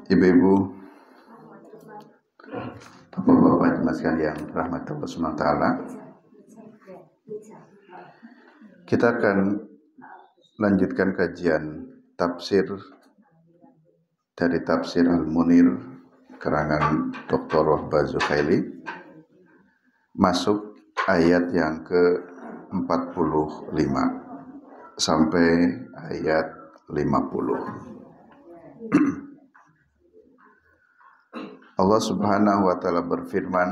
Ibu-ibu, bapak-bapak jemaah sekalian, rahmat Allah SWT. Kita akan lanjutkan kajian tafsir dari tafsir Al-Munir karangan Dr. Wahbah Zuhaili, masuk ayat yang ke-45 sampai ayat 50. Allah Subhanahu wa taala berfirman,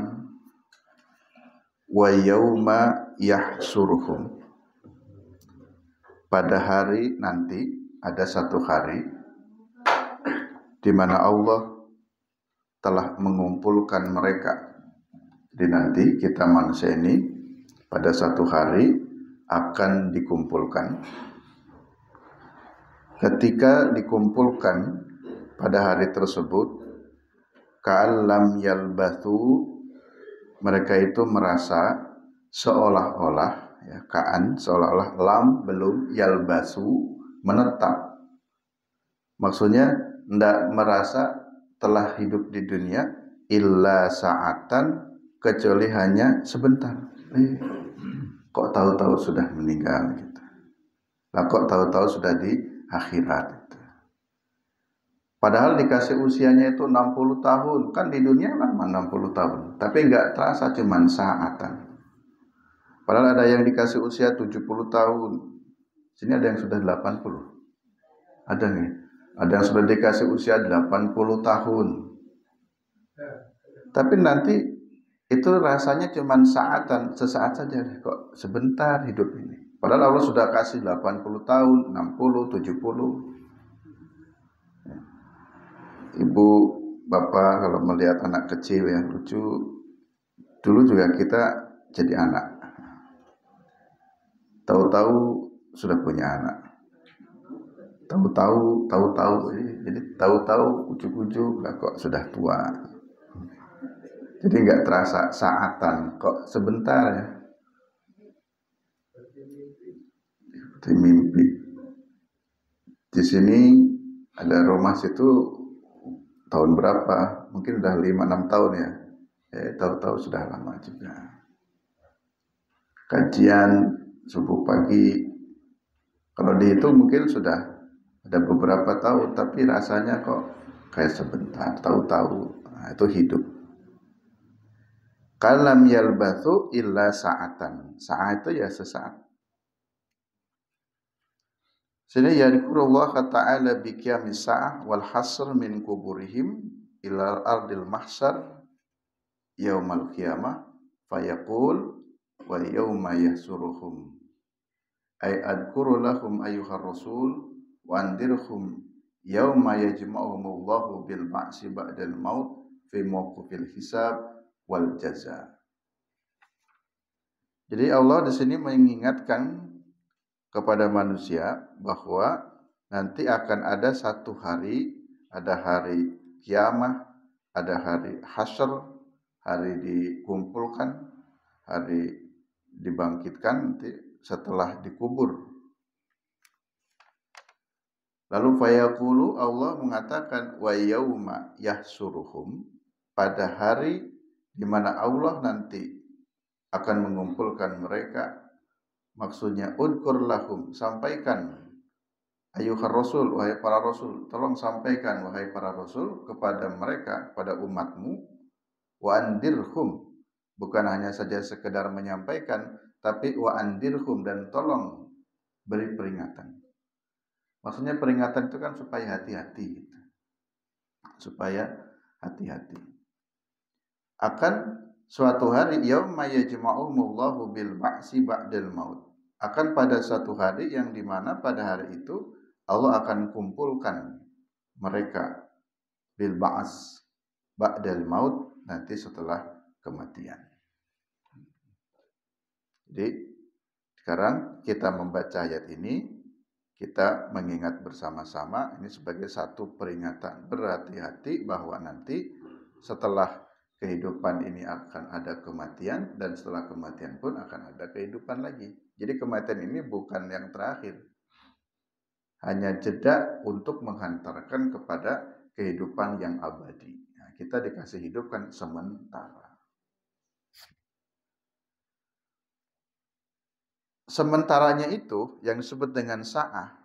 wa yauma yahsuruhum, pada hari nanti, ada satu hari di mana Allah telah mengumpulkan mereka. Jadi nanti kita manusia ini pada satu hari akan dikumpulkan. Ketika dikumpulkan pada hari tersebut, ka'allam yalbathu, mereka itu merasa seolah-olah, ya, ka'an seolah-olah, lam belum, yalbathu menetap. Maksudnya tidak merasa telah hidup di dunia illa sa'atan, kecuali hanya sebentar. Kok tahu-tahu sudah meninggal gitu. Lah kok tahu-tahu sudah di akhirat gitu. Padahal dikasih usianya itu 60 tahun. Kan di dunia lama 60 tahun. Tapi enggak terasa, cuman saatan. Padahal ada yang dikasih usia 70 tahun. Sini ada yang sudah 80. Ada nih. Ada yang sudah dikasih usia 80 tahun. Tapi nanti itu rasanya cuman saatan, sesaat saja. Kok sebentar hidup ini. Padahal Allah sudah kasih 80 tahun, 60, 70. Ibu, bapak kalau melihat anak kecil yang lucu, dulu juga kita jadi anak. Tahu-tahu sudah punya anak. Tahu-tahu, jadi tahu-tahu ujuk-ujuk lah kok sudah tua. Jadi nggak terasa saatan, kok sebentar ya. Seperti mimpi. Di sini ada rumah situ. Tahun berapa? Mungkin udah 5-6 tahun ya. Tahu-tahu sudah lama juga. Kajian subuh pagi, kalau dihitung mungkin sudah ada beberapa tahun, tapi rasanya kok kayak sebentar, tahu-tahu. Nah, itu hidup. Kalam yalbathu illa sa'atan. Saat itu ya sesaat. Sini yadkurullah ta'ala bi qiyamis sa'ah wal hasr min kuburihim ila ardil mahsyar yaumal qiyamah fayaqul wa yauma yahsuruhum ay adkuru lahum ayyuhar rasul wa andirhum yauma yajma'uhumullahu bil ba'si ba'dal maut fi mawqifil hisab wal jaza. Jadi Allah di sini mengingatkan kepada manusia bahwa nanti akan ada satu hari, ada hari kiamah, ada hari hasyr, hari dikumpulkan, hari dibangkitkan nanti setelah dikubur. Lalu fayaqulu, Allah mengatakan wa yauma yahsuruhum, pada hari di mana Allah nanti akan mengumpulkan mereka. Maksudnya udkur lahum, sampaikan ayyuhar rasul, wahai para rasul, tolong sampaikan wahai para rasul kepada mereka, pada umatmu, wa andirhum, bukan hanya saja sekedar menyampaikan, tapi wa andirhum, dan tolong beri peringatan. Maksudnya peringatan itu kan supaya hati-hati gitu. Supaya hati-hati. Akan suatu hari yauma yajma'uhumullahu bil ba'si ba'dal maut. Akan pada satu hari yang dimana pada hari itu Allah akan kumpulkan mereka bil ba's ba'dal maut, nanti setelah kematian. Jadi sekarang kita membaca ayat ini, kita mengingat bersama-sama ini sebagai satu peringatan, berhati-hati bahwa nanti setelah kehidupan ini akan ada kematian, dan setelah kematian pun akan ada kehidupan lagi. Jadi kematian ini bukan yang terakhir. hanya jeda untuk menghantarkan kepada kehidupan yang abadi. Nah, kita dikasih hidup kan sementara. Sementaranya itu yang disebut dengan sa'ah.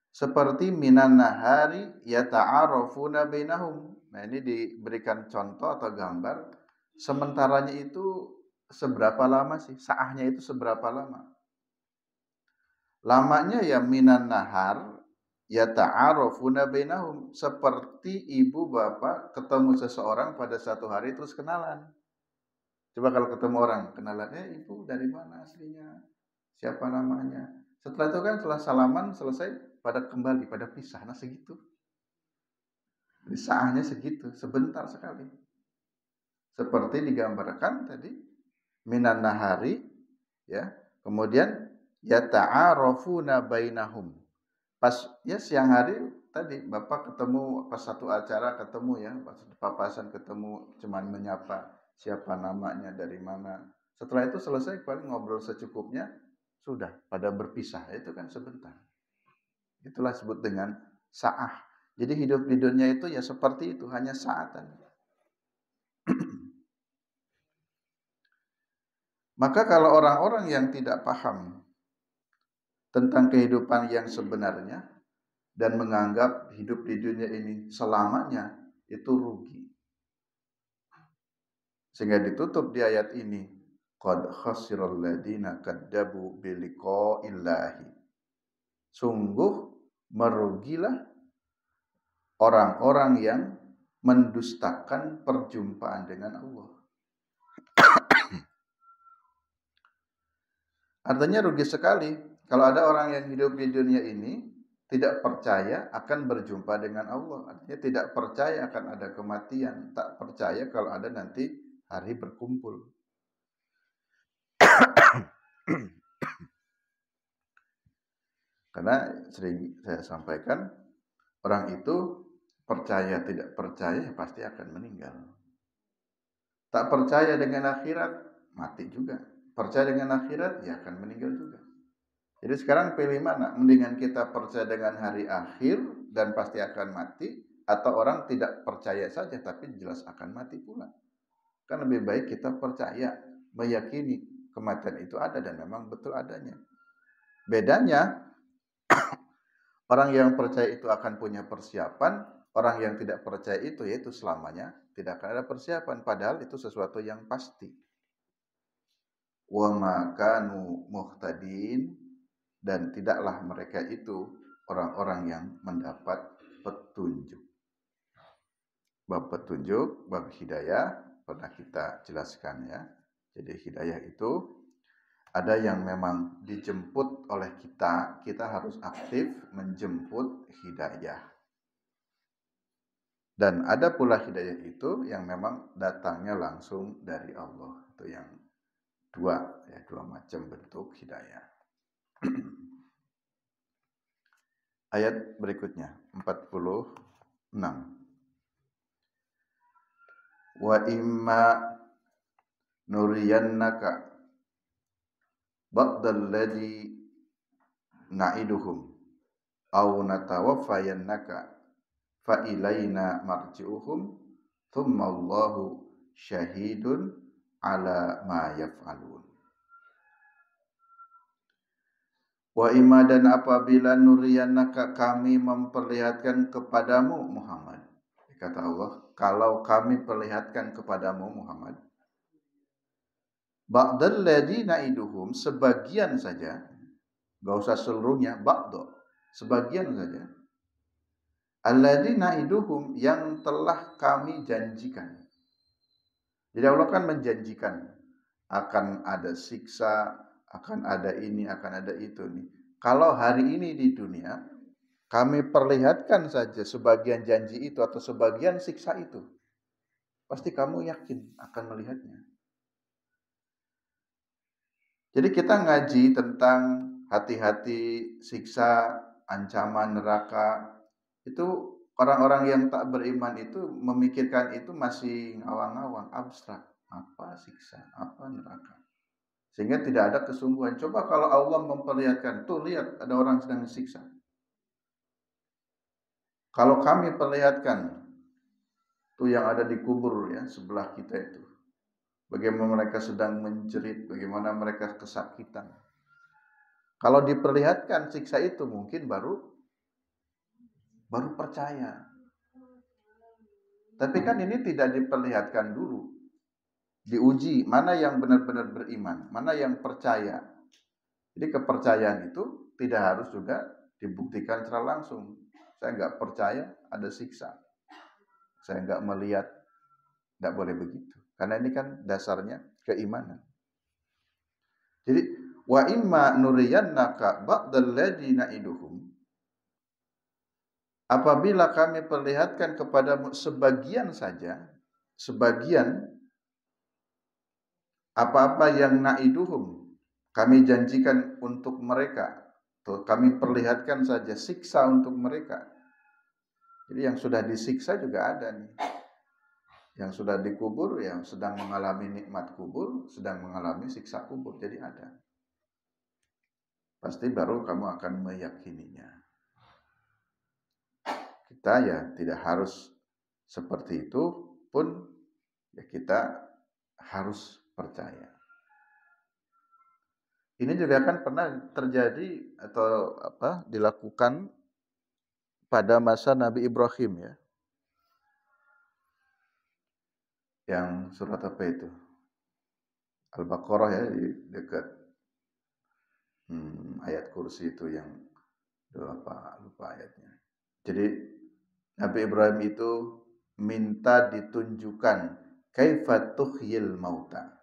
Seperti minan nahari yata'arafuna bainahum. Nah, ini diberikan contoh atau gambar. Sementaranya itu seberapa lama sih? Sa'ahnya itu seberapa lama? Lamanya ya minan nahar yata'arafuna bainahum, seperti ibu bapak ketemu seseorang pada satu hari terus kenalan. Coba kalau ketemu orang kenalan, ibu dari mana aslinya, siapa namanya. Setelah itu kan setelah salaman selesai pada kembali pada pisah. Nah segitu. Jadi sahnya segitu, sebentar sekali. Seperti digambarkan tadi minan nahari, ya. Kemudian yata'arafuna bainahum. Pas ya siang hari tadi Bapak ketemu pas satu acara ketemu ya, pas papasan ketemu cuman menyapa siapa namanya dari mana. Setelah itu selesai paling ngobrol secukupnya sudah pada berpisah. Itu kan sebentar. Itulah disebut dengan sa'ah. Jadi hidup di dunia itu ya seperti itu, hanya saatan. Maka kalau orang-orang yang tidak paham tentang kehidupan yang sebenarnya dan menganggap hidup di dunia ini selamanya, itu rugi. Sehingga ditutup di ayat ini, qad khasiral ladina kaddabu biliqa'illahi. Sungguh merugilah orang-orang yang mendustakan perjumpaan dengan Allah. Artinya rugi sekali kalau ada orang yang hidup di dunia ini tidak percaya akan berjumpa dengan Allah. Artinya tidak percaya akan ada kematian, tak percaya kalau ada nanti hari berkumpul. Karena sering saya sampaikan, orang itu percaya tidak percaya pasti akan meninggal. Tak percaya dengan akhirat, mati juga. Percaya dengan akhirat, ya akan meninggal juga. Jadi sekarang pilih mana? Mendingan kita percaya dengan hari akhir dan pasti akan mati, atau orang tidak percaya saja tapi jelas akan mati pula. Kan lebih baik kita percaya, meyakini kematian itu ada dan memang betul adanya. Bedanya, orang yang percaya itu akan punya persiapan, orang yang tidak percaya itu yaitu selamanya tidak akan ada persiapan, padahal itu sesuatu yang pasti. Wa ma kanu muhtadin, dan tidaklah mereka itu orang-orang yang mendapat petunjuk. Bab petunjuk, bab hidayah pernah kita jelaskan ya. Jadi hidayah itu ada yang memang dijemput oleh kita, kita harus aktif menjemput hidayah. Dan ada pula hidayah itu yang memang datangnya langsung dari Allah. Itu yang dua macam bentuk hidayah. Ayat berikutnya 46. Wa imma nuriyannaka ba'dal ladzi na'iduhum aw natawaffayannaka fa ilaina marji'uhum thumma Allahu syahidun ala ma yaf'alun. Wa imma, dan apabila nuriyannaka kami memperlihatkan kepadamu Muhammad, kata Allah, kalau kami perlihatkan kepadamu Muhammad, ba'dal ladina iduhum, sebagian saja, enggak usah seluruhnya, ba'do, sebagian saja, alladina iduhum, yang telah kami janjikan. Jadi Allah kan menjanjikan akan ada siksa, akan ada ini, akan ada itu nih. Kalau hari ini di dunia kami perlihatkan saja sebagian janji itu atau sebagian siksa itu, pasti kamu yakin akan melihatnya. Jadi kita ngaji tentang hati-hati, siksa, ancaman neraka, itu orang-orang yang tak beriman itu memikirkan itu masih ngawang-ngawang, abstrak. Apa siksa, apa neraka. Sehingga tidak ada kesungguhan. Coba kalau Allah memperlihatkan, tuh lihat ada orang sedang disiksa. Kalau kami perlihatkan, tuh yang ada di kubur ya sebelah kita itu, bagaimana mereka sedang menjerit, bagaimana mereka kesakitan. Kalau diperlihatkan siksa itu mungkin baru percaya. Tapi kan ini tidak diperlihatkan dulu. Diuji mana yang benar-benar beriman, mana yang percaya. Jadi kepercayaan itu tidak harus juga dibuktikan secara langsung. Saya nggak percaya ada siksa. Saya nggak melihat, nggak boleh begitu. Karena ini kan dasarnya keimanan. Jadi wa imma nuriyannaka ba'dal ladzi na'iduhum, apabila kami perlihatkan kepadamu sebagian saja, sebagian apa-apa yang na'iduhum, kami janjikan untuk mereka, atau kami perlihatkan saja siksa untuk mereka. Jadi yang sudah disiksa juga ada nih. Yang sudah dikubur, yang sedang mengalami nikmat kubur, sedang mengalami siksa kubur. Jadi ada. Pasti baru kamu akan meyakininya. Kita ya tidak harus seperti itu pun, ya kita harus percaya. Ini juga kan pernah terjadi atau dilakukan pada masa Nabi Ibrahim ya. Yang surat apa itu? Al-Baqarah ya, di dekat ayat kursi itu yang lupa ayatnya. Jadi Nabi Ibrahim itu minta ditunjukkan kaifa tuhyil mauta.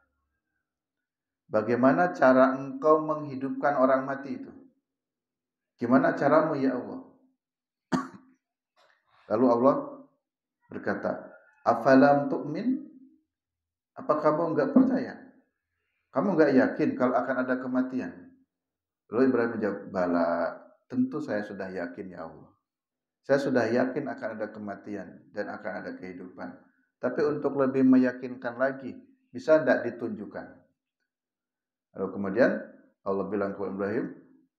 Bagaimana cara engkau menghidupkan orang mati itu? Gimana caramu ya Allah? Lalu Allah berkata, afalam tu'min? Apa kamu enggak percaya? Kamu enggak yakin kalau akan ada kematian? Lalu Ibrahim menjawab, bala, tentu saya sudah yakin ya Allah. Saya sudah yakin akan ada kematian dan akan ada kehidupan. Tapi untuk lebih meyakinkan lagi, bisa tidak ditunjukkan? Lalu kemudian Allah bilang kepada Ibrahim,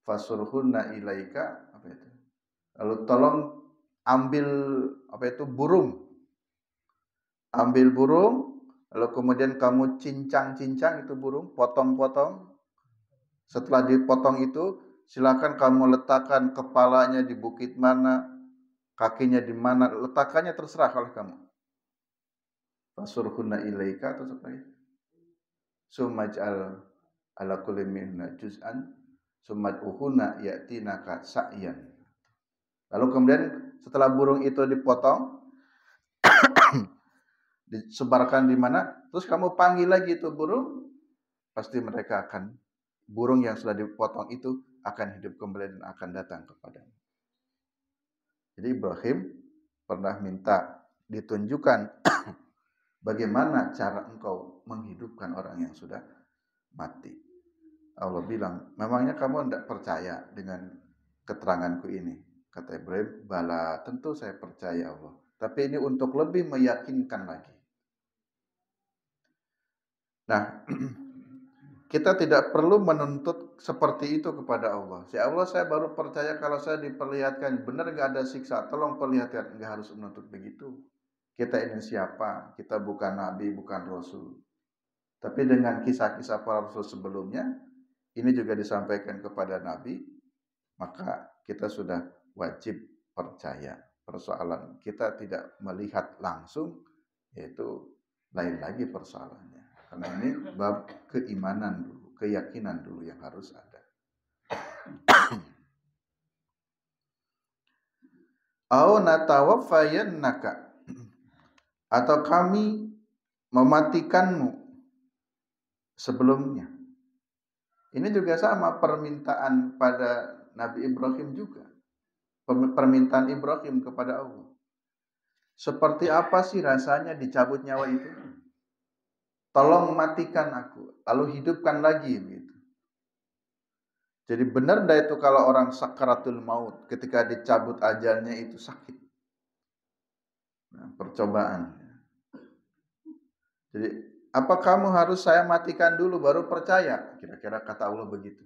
fasurhunna ilaika, apa itu? Lalu tolong ambil burung. Ambil burung, lalu kemudian kamu cincang-cincang itu burung, potong-potong. Setelah dipotong itu, silakan kamu letakkan kepalanya di bukit mana, kakinya di mana, letakannya terserah oleh kamu. Fasurhunna ilaika atau seperti itu. Sumaj'al ala kulli minna juz'an sumad'uhunna ya'tinaka sa'yan. Lalu kemudian setelah burung itu dipotong, disebarkan di mana, terus kamu panggil lagi itu burung, pasti mereka akan, burung yang sudah dipotong itu akan hidup kembali dan akan datang kepadamu. Jadi Ibrahim pernah minta ditunjukkan bagaimana cara engkau menghidupkan orang yang sudah mati. Allah bilang, memangnya kamu tidak percaya dengan keteranganku ini? Kata Ibrahim, bala, tentu saya percaya Allah. Tapi ini untuk lebih meyakinkan lagi. Nah, kita tidak perlu menuntut seperti itu kepada Allah. Ya Allah, saya baru percaya kalau saya diperlihatkan benar nggak ada siksa, tolong perlihatkan. Nggak harus menuntut begitu. Kita ini siapa? Kita bukan nabi, bukan rasul. Tapi dengan kisah-kisah para rasul sebelumnya, ini juga disampaikan kepada nabi, maka kita sudah wajib percaya. Persoalan kita tidak melihat langsung, yaitu lain lagi persoalannya. Karena ini bab keimanan dulu, keyakinan dulu yang harus ada. Au natawaffayannaka, atau kami mematikanmu sebelumnya. Ini juga sama permintaan pada Nabi Ibrahim juga. Permintaan Ibrahim kepada Allah. Seperti apa sih rasanya dicabut nyawa itu? Tolong matikan aku, lalu hidupkan lagi gitu. Jadi benar enggak itu kalau orang sakaratul maut ketika dicabut ajalnya itu sakit? Nah, percobaan. Jadi Apa kamu harus saya matikan dulu baru percaya? Kira-kira kata Allah begitu.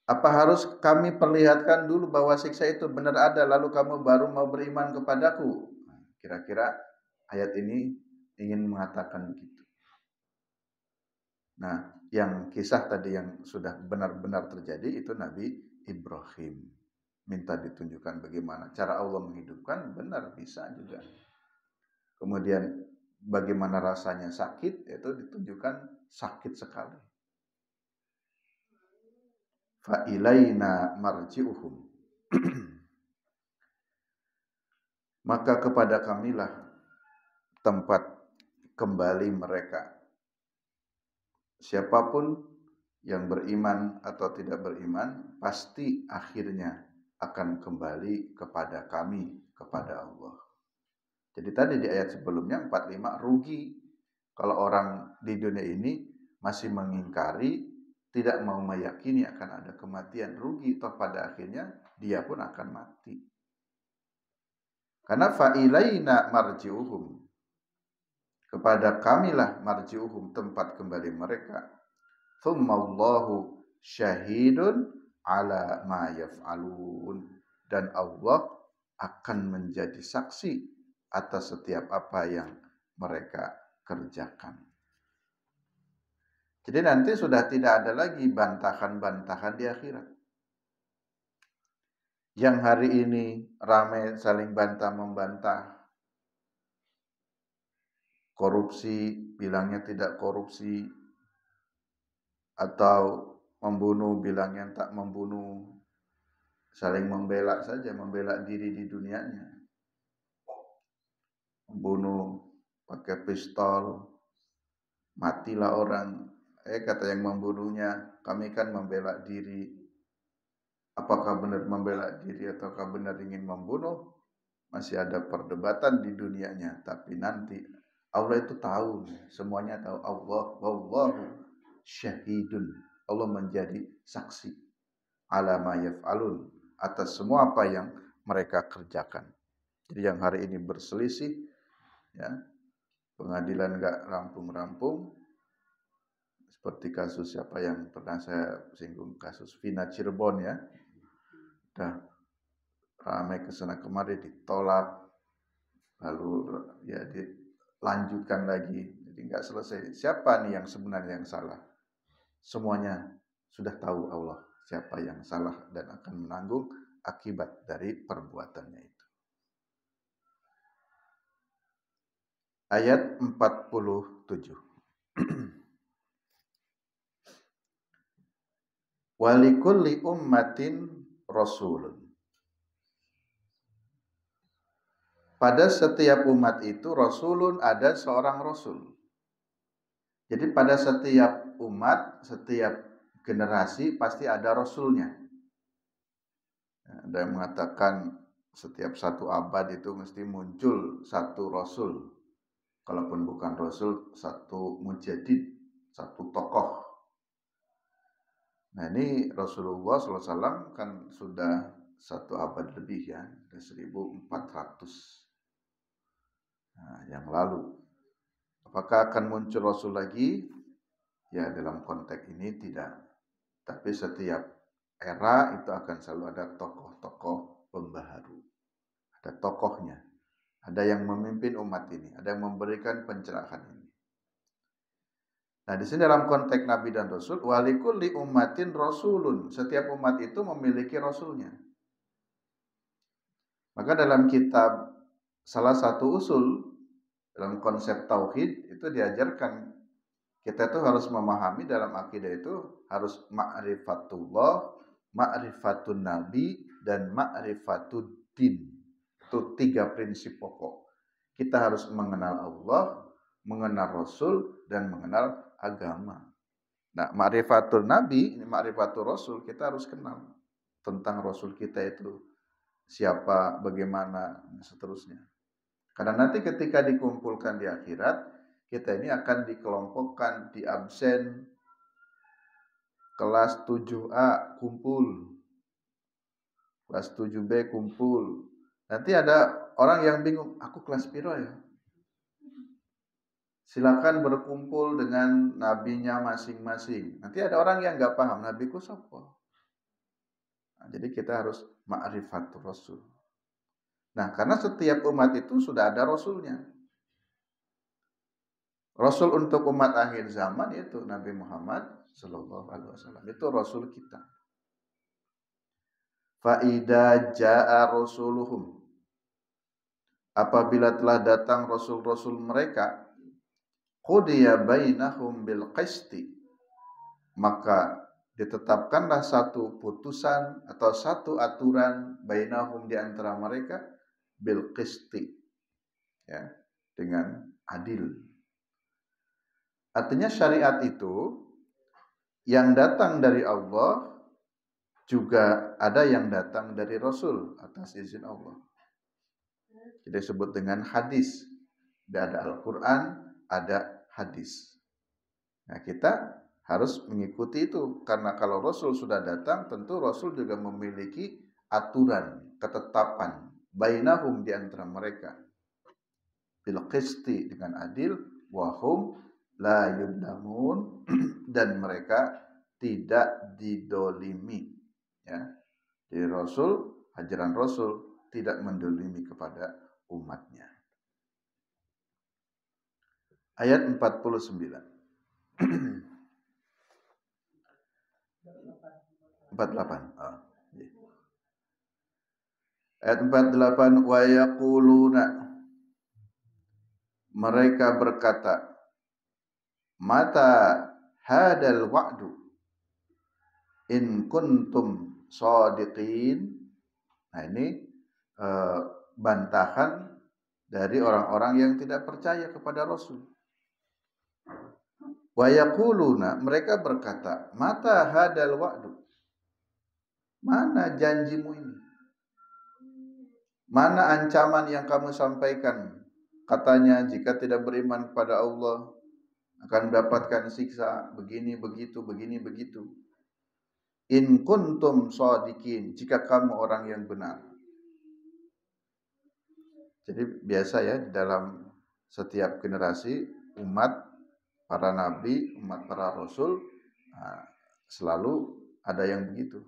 Apa harus kami perlihatkan dulu bahwa siksa itu benar ada lalu kamu baru mau beriman kepadaku? Kira-kira ayat ini ingin mengatakan begitu. Nah, yang kisah tadi yang sudah benar-benar terjadi itu Nabi Ibrahim. Minta ditunjukkan bagaimana cara Allah menghidupkan, benar bisa juga. Kemudian bagaimana rasanya sakit, itu ditunjukkan sakit sekali. Fa ilaina marji'uhum. Maka kepada kamilah tempat kembali mereka. Siapapun yang beriman atau tidak beriman, pasti akhirnya akan kembali kepada kami, kepada Allah. Jadi tadi di ayat sebelumnya 45 rugi kalau orang di dunia ini masih mengingkari, tidak mau meyakini akan ada kematian, rugi toh pada akhirnya dia pun akan mati. Karena fa'ilaina marji'uhum, kepada kamilah marji'uhum tempat kembali mereka. Tsummallahu syahidun ala ma yaf'alun, dan Allah akan menjadi saksi atas setiap apa yang mereka kerjakan. Jadi nanti sudah tidak ada lagi bantahan-bantahan di akhirat. Yang hari ini ramai saling bantah-membantah, korupsi bilangnya tidak korupsi, atau membunuh bilangnya tak membunuh, saling membela saja, membela diri di dunianya. Membunuh pakai pistol, matilah orang. Kata yang membunuhnya, kami kan membela diri. Apakah benar membela diri ataukah benar ingin membunuh? Masih ada perdebatan di dunianya. Tapi nanti Allah itu tahu, semuanya tahu. Allah wallahu syahidun. Allah menjadi saksi ala ma yaf'alun, atas semua apa yang mereka kerjakan. Jadi yang hari ini berselisih, ya, pengadilan enggak rampung-rampung, seperti kasus siapa yang pernah saya singgung, kasus Vina Cirebon, ya, udah ramai kesana kemari, ditolak, lalu ya dilanjutkan lagi, jadi enggak selesai. Siapa nih yang sebenarnya yang salah? Semuanya sudah tahu Allah siapa yang salah dan akan menanggung akibat dari perbuatannya itu. Ayat 47. Walikulli ummatin rasulun. Pada setiap umat itu rasulun, ada seorang rasul. Jadi pada setiap umat, setiap generasi pasti ada rasulnya. Ada yang mengatakan setiap satu abad itu mesti muncul satu rasul. Kalaupun bukan rasul, satu mujadid, satu tokoh. Nah ini Rasulullah SAW kan sudah satu abad lebih, ya, 1400 yang lalu. Apakah akan muncul Rasul lagi? Ya, dalam konteks ini tidak. Tapi setiap era itu akan selalu ada tokoh-tokoh pembaharu. Ada tokohnya. Ada yang memimpin umat ini. Ada yang memberikan pencerahan ini. Nah, di sini dalam konteks Nabi dan Rasul, walikulli ummatin rasulun. Setiap umat itu memiliki rasulnya. Maka dalam kitab salah satu usul dalam konsep tauhid itu diajarkan kita itu harus memahami dalam akidah itu harus ma'rifatullah, ma'rifatun nabi, dan ma'rifatud din. Itu 3 prinsip pokok. Kita harus mengenal Allah, mengenal Rasul, dan mengenal agama. Nah, ma'rifatul nabi, ma'rifatul Rasul, kita harus kenal tentang Rasul kita itu siapa, bagaimana, dan seterusnya. Karena nanti ketika dikumpulkan di akhirat, kita ini akan dikelompokkan di absen. Kelas 7A kumpul, kelas 7B kumpul. Nanti ada orang yang bingung, aku kelas piro ya? silakan berkumpul dengan nabinya masing-masing. Nanti ada orang yang nggak paham, nabiku siapa? Nah, jadi kita harus ma'rifatul rasul. Nah, karena setiap umat itu sudah ada rasulnya. Rasul untuk umat akhir zaman itu Nabi Muhammad sallallahu alaihi wasallam. Itu rasul kita. Fa idza jaa rasuluhum, apabila telah datang rasul-rasul mereka, qudiya bainahum bil qisti, maka ditetapkanlah satu putusan atau satu aturan bainahum di antara mereka bil qisti, ya, dengan adil. Artinya syariat itu yang datang dari Allah juga ada yang datang dari Rasul atas izin Allah. Jadi disebut dengan hadis. Ada Al-Quran, ada hadis. Nah, kita harus mengikuti itu. Karena kalau Rasul sudah datang, tentu Rasul juga memiliki aturan, ketetapan. Bainahum di antara mereka. Bil qisti, dengan adil. Wahum la yudlamun, dan mereka tidak didolimi. Ya. Jadi Rasul, ajaran Rasul tidak mendolimi kepada umatnya. Ayat 49. 48. Oh, iya. Ayat 48, wa yaquluna, mereka berkata, mata hadal wa'du in kuntum shadiqin. Nah, ini bantahan dari orang-orang yang tidak percaya kepada Rasul. Wa yaquluna, mereka berkata, mata hadal wa'du, mana janjimu ini? Mana ancaman yang kamu sampaikan? Katanya jika tidak beriman kepada Allah akan mendapatkan siksa begini begitu, begini begitu. In kuntum shadiqin, jika kamu orang yang benar. Jadi biasa ya, di dalam setiap generasi umat para nabi, umat para rasul, selalu ada yang begitu.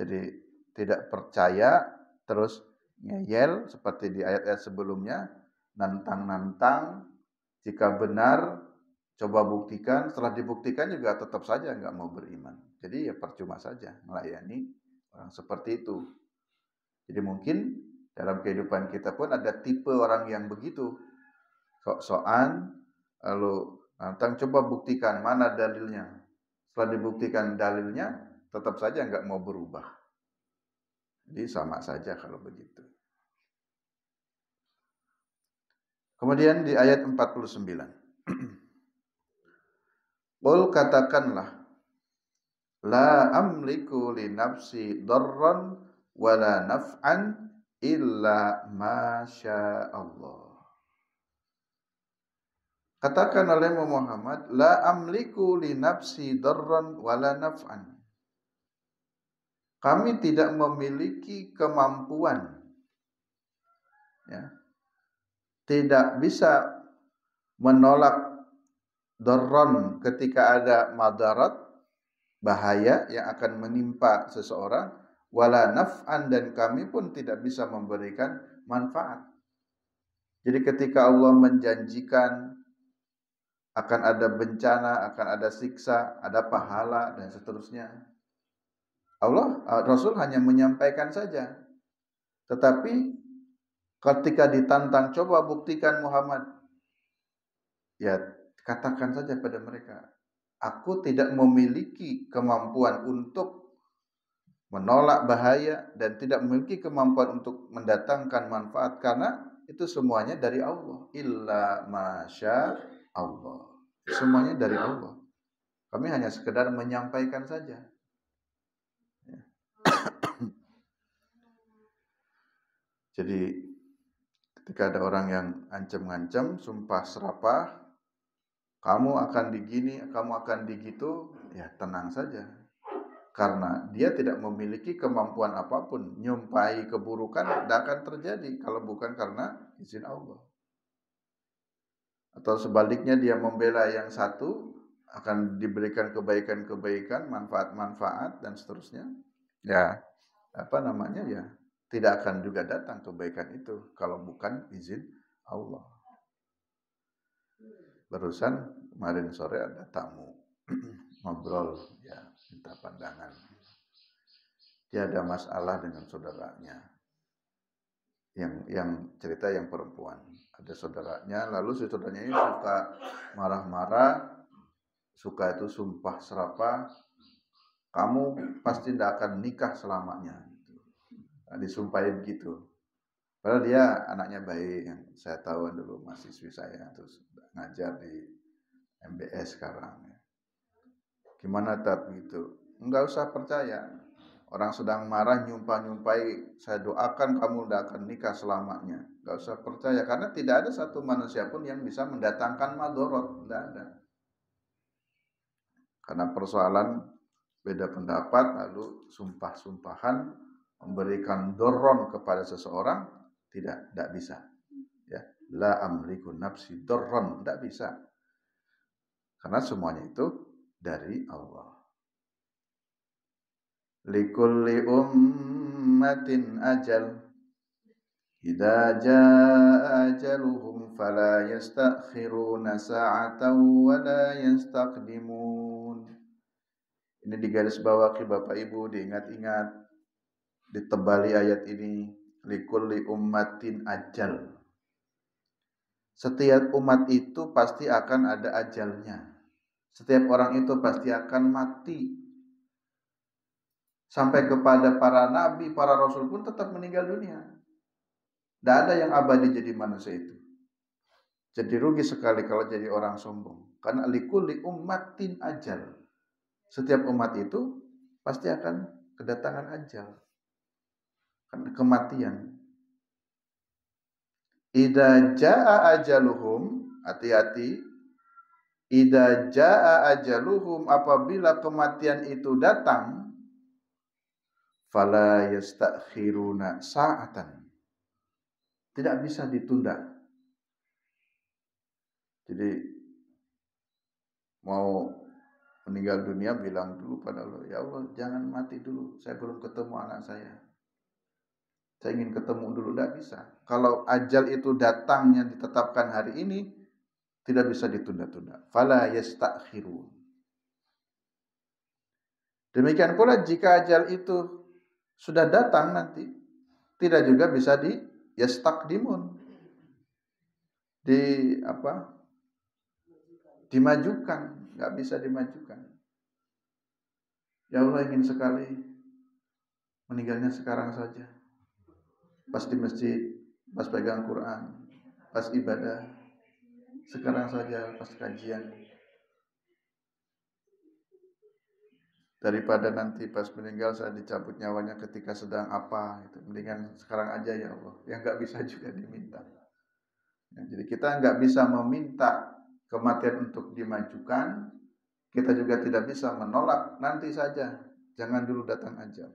Jadi tidak percaya, terus ngeyel seperti di ayat-ayat sebelumnya, nantang-nantang, jika benar coba buktikan, setelah dibuktikan juga tetap saja nggak mau beriman. Jadi ya percuma saja melayani orang seperti itu. Jadi mungkin dalam kehidupan kita pun ada tipe orang yang begitu, sok-sokan, lalu nantang, coba buktikan mana dalilnya. Setelah dibuktikan dalilnya, tetap saja nggak mau berubah. Jadi sama saja kalau begitu. Kemudian di ayat 49. Qul, katakanlah, la amliku li nafsi darran wala naf'an illa ma syaa Allah. Katakan oleh Muhammad, la amliku li nafsi darran wala naf'an. Kami tidak memiliki kemampuan, ya, tidak bisa menolak darran ketika ada madarat, bahaya yang akan menimpa seseorang, wala naf'an, dan kami pun tidak bisa memberikan manfaat. Jadi ketika Allah menjanjikan akan ada bencana, akan ada siksa, ada pahala, dan seterusnya, Rasul hanya menyampaikan saja. Tetapi ketika ditantang, coba buktikan Muhammad, ya katakan saja pada mereka, aku tidak memiliki kemampuan untuk menolak bahaya dan tidak memiliki kemampuan untuk mendatangkan manfaat, karena itu semuanya dari Allah. Illa masya Allah. Semuanya dari Allah. Kami hanya sekedar menyampaikan saja. Jadi ketika ada orang yang ancam-ngancam, sumpah serapah, kamu akan digini, kamu akan digitu, ya tenang saja. Karena dia tidak memiliki kemampuan apapun. Nyumpahi keburukan tidak akan terjadi kalau bukan karena izin Allah. Atau sebaliknya dia membela yang satu, akan diberikan kebaikan-kebaikan, manfaat-manfaat dan seterusnya. Ya, apa namanya ya, tidak akan juga datang kebaikan itu kalau bukan izin Allah. Barusan kemarin sore ada tamu ngobrol, ya minta pandangan. Dia ada masalah dengan saudaranya. Yang cerita yang perempuan. Ada saudaranya, lalu si saudaranya ini suka marah-marah, suka itu sumpah serapah, kamu pasti tidak akan nikah selamanya. Nah, disumpahin begitu. Padahal dia anaknya baik, yang saya tahu dulu mahasiswi saya, terus ngajar di MBS sekarang. Gimana tat gitu? Enggak usah percaya. Orang sedang marah nyumpah-nyumpai, saya doakan kamu tidak akan nikah selamanya. Enggak usah percaya, karena tidak ada satu manusia pun yang bisa mendatangkan madorot. Tidak ada. Karena persoalan beda pendapat, lalu sumpah-sumpahan, memberikan doron kepada seseorang, tidak bisa. Ya, la amliku nafsi doron, tidak bisa. Karena semuanya itu dari Allah. Likulli ummatin ajal, idza jaa ajaluhum fala yastakhiruna sa'atan wa la yastaqdimun. Ini digarisbawahi Bapak Ibu, diingat-ingat, ditebali ayat ini. Likulli ummatin ajal. Setiap umat itu pasti akan ada ajalnya. Setiap orang itu pasti akan mati. Sampai kepada para nabi, para rasul pun tetap meninggal dunia. Tidak ada yang abadi jadi manusia itu. Jadi rugi sekali kalau jadi orang sombong. Karena likulli ummatin ajal. Setiap umat itu pasti akan kedatangan ajal. Karena kematian. Idza jaa ajaluhum, hati-hati. Idza jaa ajaluhum, apabila kematian itu datang, fala yastakhiruna sa'atan. Tidak bisa ditunda. Jadi mau meninggal dunia bilang dulu pada Allah, ya Allah jangan mati dulu, saya belum ketemu anak saya ingin ketemu dulu. Tidak bisa. Kalau ajal itu datangnya ditetapkan hari ini, tidak bisa ditunda-tunda. Fala yastakhirun. Demikian pula jika ajal itu sudah datang nanti, tidak juga bisa di yastaqdimun, dimajukan, nggak bisa dimajukan. Ya Allah ingin sekali meninggalnya sekarang saja, pas di masjid, pas pegang Quran, pas ibadah, sekarang saja pas kajian. Daripada nanti pas meninggal saya dicabut nyawanya ketika sedang apa, itu mendingan sekarang aja ya Allah. Yang nggak bisa juga diminta. Ya, jadi kita nggak bisa meminta kematian untuk dimajukan, kita juga tidak bisa menolak nanti saja, jangan dulu datang ajal.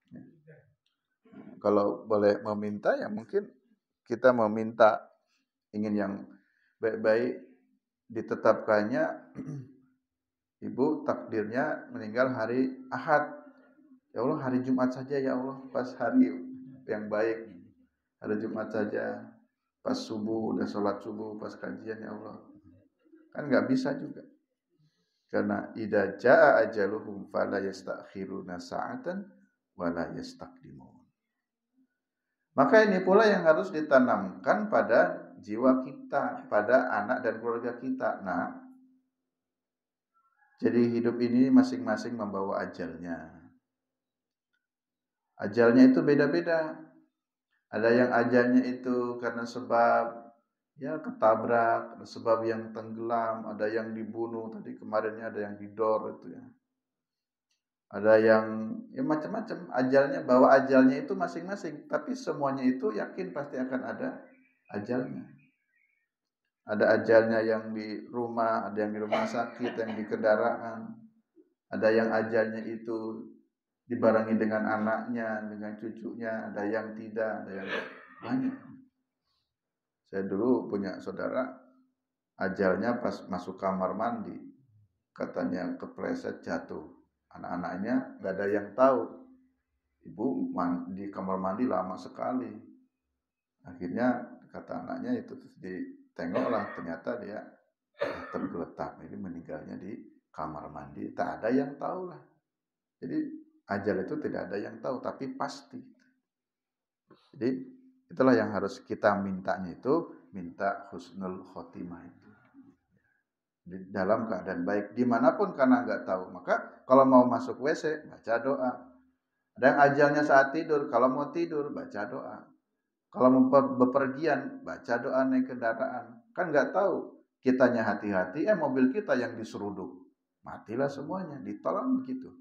Ya. Kalau boleh meminta ya mungkin kita meminta ingin yang baik-baik, ditetapkannya ibu takdirnya meninggal hari Ahad. Ya Allah hari Jumat saja ya Allah, pas hari yang baik, hari Jumat saja, pas subuh udah sholat subuh, pas kajian ya Allah. Kan nggak bisa juga. Karena idza jaa ajaluhum fala yastakhiruna sa'atan wa la yastaqdimun. Maka ini pula yang harus ditanamkan pada jiwa kita, pada anak dan keluarga kita. Nah, jadi hidup ini masing-masing membawa ajalnya. Ajalnya itu beda-beda. Ada yang ajalnya itu karena sebab ya ketabrak, ada sebab yang tenggelam, ada yang dibunuh, tadi kemarinnya ada yang didor itu ya. Ada yang ya macam-macam ajalnya, bawa ajalnya itu masing-masing, tapi semuanya itu yakin pasti akan ada ajalnya. Ada ajalnya yang di rumah, ada yang di rumah sakit, yang di kendaraan. Ada yang ajalnya itu dibarengi dengan anaknya, dengan cucunya, ada yang tidak, ada yang banyak. Saya dulu punya saudara ajalnya pas masuk kamar mandi, katanya kepleset jatuh. Anak-anaknya nggak ada yang tahu. Ibu di kamar mandi lama sekali. Akhirnya kata anaknya itu ditengoklah, ternyata dia tergeletak. Ini meninggalnya di kamar mandi. Tak ada yang tahu lah. Jadi ajal itu tidak ada yang tahu, tapi pasti. Jadi itulah yang harus kita mintanya itu, minta husnul khotimah itu. Di dalam keadaan baik dimanapun karena nggak tahu. Maka kalau mau masuk WC baca doa. Ada yang ajalnya saat tidur, kalau mau tidur baca doa. Kalau mau bepergian baca doa naik kendaraan. Kan nggak tahu, kitanya hati-hati, mobil kita yang diseruduk, matilah semuanya. Di tol begitu.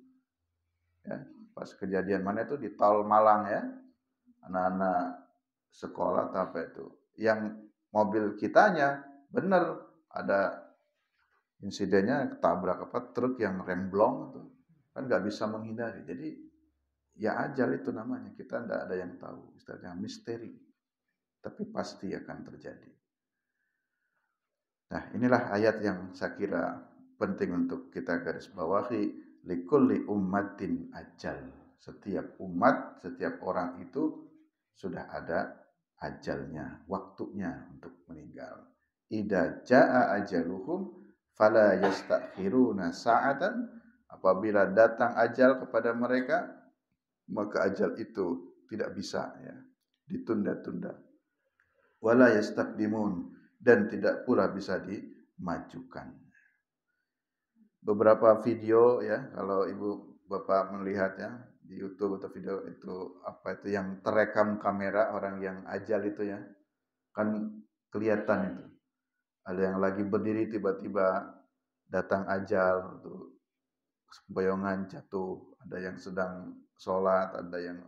Ya, pas kejadian mana itu di tol Malang ya, anak-anak sekolah apa itu, yang mobil kitanya bener ada insidennya ketabrak truk yang remblong itu, kan nggak bisa menghindari. Jadi ya ajal itu namanya, kita nggak ada yang tahu, istilahnya misteri, tapi pasti akan terjadi. Nah inilah ayat yang saya kira penting untuk kita garis bawahi, likulli ummatin ajal. Setiap umat, setiap orang itu sudah ada ajalnya, waktunya untuk meninggal. Idza jaa ajaluhum fala yastakhiruna sa'atan. Apabila datang ajal kepada mereka, maka ajal itu tidak bisa ya ditunda-tunda. Wala yastaqdimun, dan tidak pula bisa dimajukan. Beberapa video ya, kalau Ibu Bapak melihat ya di YouTube atau video itu apa itu yang terekam kamera orang yang ajal itu ya, kan kelihatan itu. Ada yang lagi berdiri tiba-tiba datang ajal, tuh sembayangan jatuh, ada yang sedang sholat, ada yang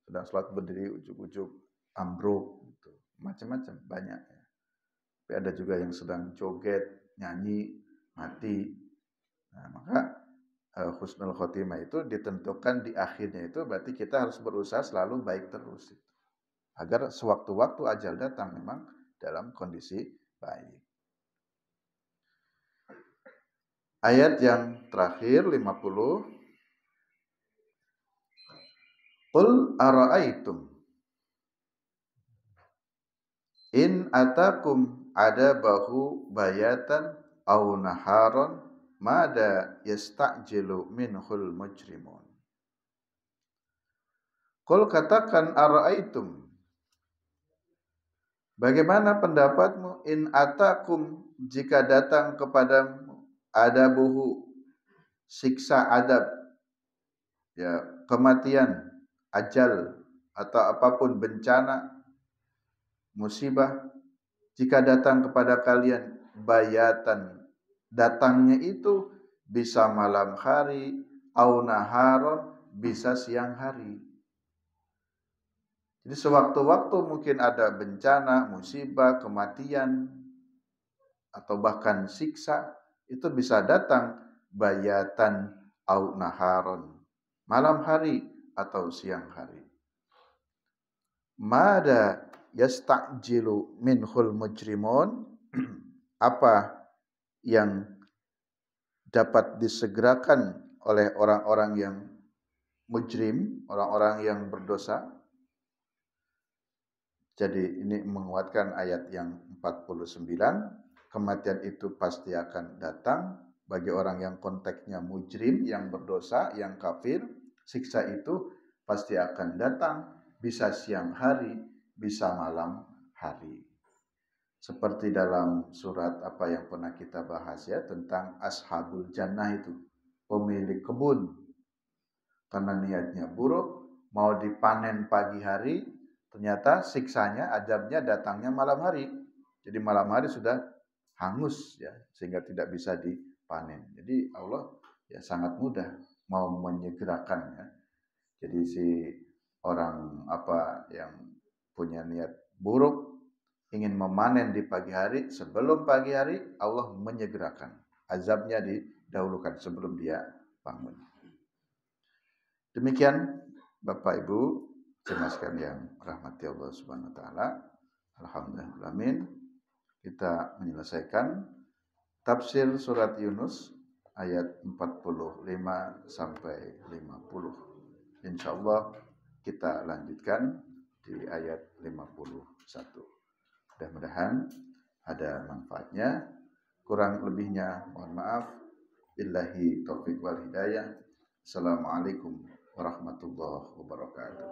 sedang sholat berdiri ujuk-ujuk ambruk, gitu. Macam-macam banyak ya. Tapi ada juga yang sedang joget, nyanyi, mati. Nah, maka husnul khotimah itu ditentukan di akhirnya itu, berarti kita harus berusaha selalu baik terus itu. Agar sewaktu-waktu ajal datang memang dalam kondisi baik. Ayat yang terakhir 50. Qul ara'aitum in atakum adabahu bayatan aw naharon mada yasta'jilu minhul mujrimun. Qul katakan ara'aitum, bagaimana pendapatmu in atakum jika datang kepadamu adabuhu siksa adab, ya kematian, ajal atau apapun bencana, musibah, jika datang kepada kalian bayatan, datangnya itu bisa malam hari, au naharon, bisa siang hari. Jadi sewaktu-waktu mungkin ada bencana, musibah, kematian, atau bahkan siksa, itu bisa datang bayatan au naharon, malam hari atau siang hari. Mada yasta'jilu minhul mujrimun, apa yang dapat disegerakan oleh orang-orang yang mujrim, orang-orang yang berdosa. Jadi ini menguatkan ayat yang 49, kematian itu pasti akan datang bagi orang yang konteksnya mujrim, yang berdosa, yang kafir. Siksa itu pasti akan datang, bisa siang hari, bisa malam hari. Seperti dalam surat apa yang pernah kita bahas ya, tentang ashabul jannah itu, pemilik kebun. Karena niatnya buruk, mau dipanen pagi hari, ternyata siksanya, adabnya datangnya malam hari. Jadi malam hari sudah hangus ya, sehingga tidak bisa dipanen. Jadi Allah ya sangat mudah mau menyegerakan ya. Jadi si orang apa yang punya niat buruk ingin memanen di pagi hari, sebelum pagi hari Allah menyegerakan. Azabnya didahulukan sebelum dia bangun. Demikian Bapak Ibu jemaah sekalian rahmati Allah Subhanahu wa taala. Alhamdulillah. kita menyelesaikan tafsir surat Yunus ayat 45 sampai 50. Insyaallah kita lanjutkan di ayat 51. Mudah-mudahan ada manfaatnya. Kurang lebihnya mohon maaf. Billahi taufiq wal hidayah. Assalamualaikum warahmatullahi wabarakatuh.